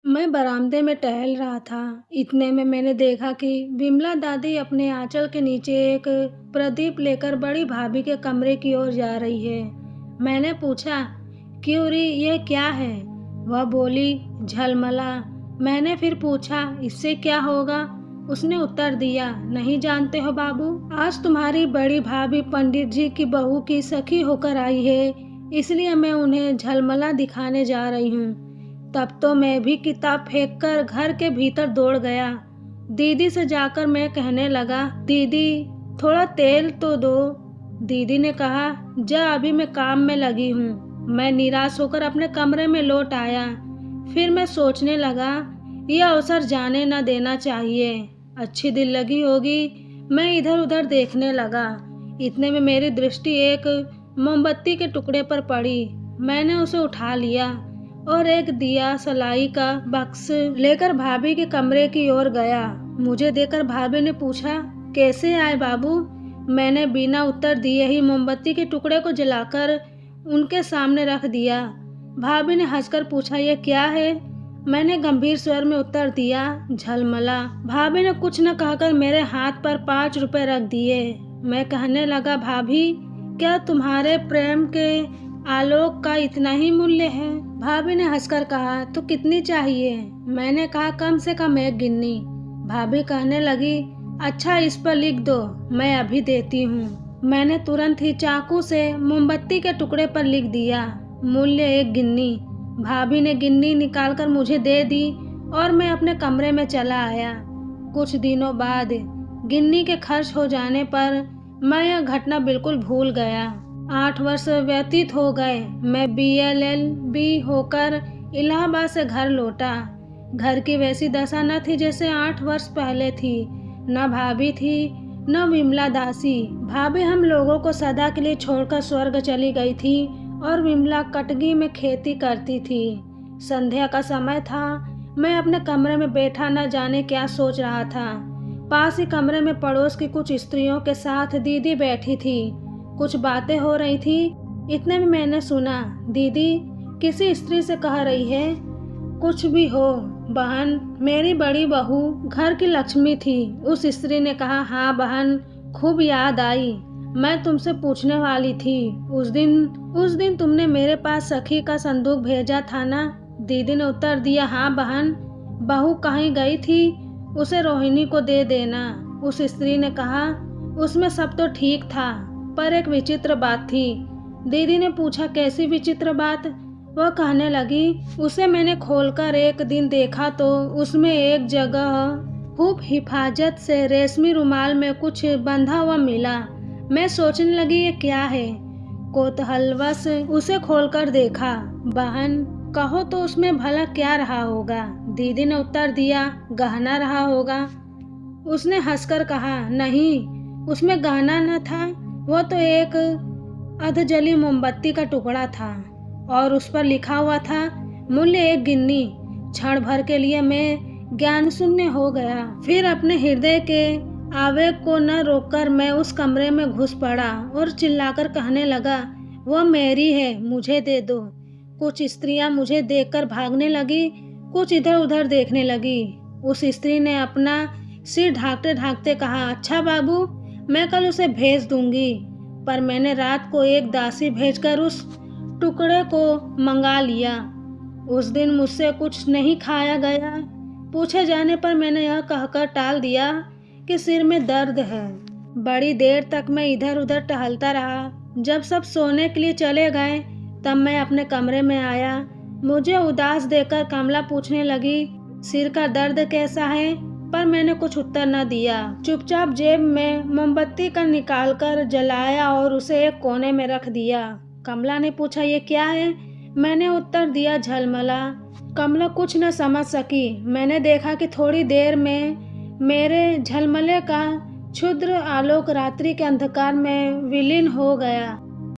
मैं बरामदे में टहल रहा था। इतने में मैंने देखा कि विमला दादी अपने आंचल के नीचे एक प्रदीप लेकर बड़ी भाभी के कमरे की ओर जा रही है। मैंने पूछा, क्यों री, ये क्या है? वह बोली, झलमला। मैंने फिर पूछा, इससे क्या होगा? उसने उत्तर दिया, नहीं जानते हो बाबू, आज तुम्हारी बड़ी भाभी पंडित जी की बहू की सखी होकर आई है, इसलिए मैं उन्हें झलमला दिखाने जा रही हूँ। तब तो मैं भी किताब फेंककर घर के भीतर दौड़ गया। दीदी से जाकर मैं कहने लगा, दीदी थोड़ा तेल तो दो। दीदी ने कहा, जा, अभी मैं काम में लगी हूँ। मैं निराश होकर अपने कमरे में लौट आया। फिर मैं सोचने लगा, यह अवसर जाने न देना चाहिए। अच्छी दिल लगी होगी। मैं इधर उधर देखने लगा। इतने में मेरी दृष्टि एक मोमबत्ती के टुकड़े पर पड़ी। मैंने उसे उठा लिया और एक दिया सलाई का बक्स लेकर भाभी के कमरे की ओर गया। मुझे देखकर भाभी ने पूछा, कैसे आए बाबू? मैंने बिना उत्तर दिए ही मोमबत्ती के टुकड़े को जलाकर उनके सामने रख दिया। भाभी ने हंसकर पूछा, ये क्या है? मैंने गंभीर स्वर में उत्तर दिया, झलमला। भाभी ने कुछ न कहकर मेरे हाथ पर 5 रुपए रख दिए। मैं कहने लगा, भाभी क्या तुम्हारे प्रेम के आलोक का इतना ही मूल्य है? भाभी ने हंसकर कहा, तो कितनी चाहिए? मैंने कहा, कम से कम 1 गिन्नी। भाभी कहने लगी, अच्छा, इस पर लिख दो, मैं अभी देती हूँ। मैंने तुरंत ही चाकू से मोमबत्ती के टुकड़े पर लिख दिया, मूल्य 1 गिन्नी। भाभी ने गिन्नी निकालकर मुझे दे दी और मैं अपने कमरे में चला आया। कुछ दिनों बाद गिन्नी के खर्च हो जाने पर मैं यह घटना बिल्कुल भूल गया। 8 वर्ष व्यतीत हो गए। मैं BLLB होकर इलाहाबाद से घर लौटा। घर की वैसी दशा न थी जैसे 8 वर्ष पहले थी। न भाभी थी, न विमला दासी। भाभी हम लोगों को सदा के लिए छोड़कर स्वर्ग चली गई थी और विमला कटगी में खेती करती थी। संध्या का समय था। मैं अपने कमरे में बैठा न जाने क्या सोच रहा था। पास ही कमरे में पड़ोस की कुछ स्त्रियों के साथ दीदी बैठी थी। कुछ बातें हो रही थी। इतने में मैंने सुना, दीदी किसी स्त्री से कह रही है, कुछ भी हो बहन, मेरी बड़ी बहू घर की लक्ष्मी थी। उस स्त्री ने कहा, हाँ बहन, खूब याद आई। मैं तुमसे पूछने वाली थी, उस दिन तुमने मेरे पास सखी का संदूक भेजा था ना? दीदी ने उत्तर दिया, हाँ बहन, बहू कहीं गई थी, उसे रोहिणी को दे देना। उस स्त्री ने कहा, उसमें सब तो ठीक था, पर एक विचित्र बात थी। दीदी ने पूछा, कैसी विचित्र बात? वह कहने लगी, उसे मैंने खोलकर एक दिन देखा तो उसमें एक जगह खूब हिफाजत से रेशमी रुमाल में कुछ बंधा हुआ मिला। मैं सोचने लगी, ये क्या है? कौतूहलवश उसे खोलकर देखा। बहन कहो तो उसमें भला क्या रहा होगा? दीदी ने उत्तर दिया, गहना रहा होगा। उसने हंसकर कहा, नहीं, उसमें गहना न था, वो तो एक अधजली मोमबत्ती का टुकड़ा था और उस पर लिखा हुआ था, मूल्य 1 गिन्नी। क्षण भर के लिए मैं ज्ञान शून्य हो गया। फिर अपने हृदय के आवेग को न रोककर मैं उस कमरे में घुस पड़ा और चिल्लाकर कहने लगा, वह मेरी है, मुझे दे दो। कुछ स्त्रियां मुझे देखकर भागने लगी, कुछ इधर उधर देखने लगी। उस स्त्री ने अपना सिर ढांकते ढांकते कहा, अच्छा बाबू, मैं कल उसे भेज दूंगी। पर मैंने रात को एक दासी भेजकर उस टुकड़े को मंगा लिया। उस दिन मुझसे कुछ नहीं खाया गया। पूछे जाने पर मैंने यह कहकर टाल दिया कि सिर में दर्द है। बड़ी देर तक मैं इधर उधर टहलता रहा। जब सब सोने के लिए चले गए तब मैं अपने कमरे में आया। मुझे उदास देखकर कमला पूछने लगी, सिर का दर्द कैसा है? पर मैंने कुछ उत्तर न दिया। चुपचाप जेब में मोमबत्ती का निकालकर जलाया और उसे एक कोने में रख दिया। कमला ने पूछा, ये क्या है? मैंने उत्तर दिया, झलमला। कमला कुछ न समझ सकी। मैंने देखा कि थोड़ी देर में मेरे झलमले का क्षुद्र आलोक रात्रि के अंधकार में विलीन हो गया।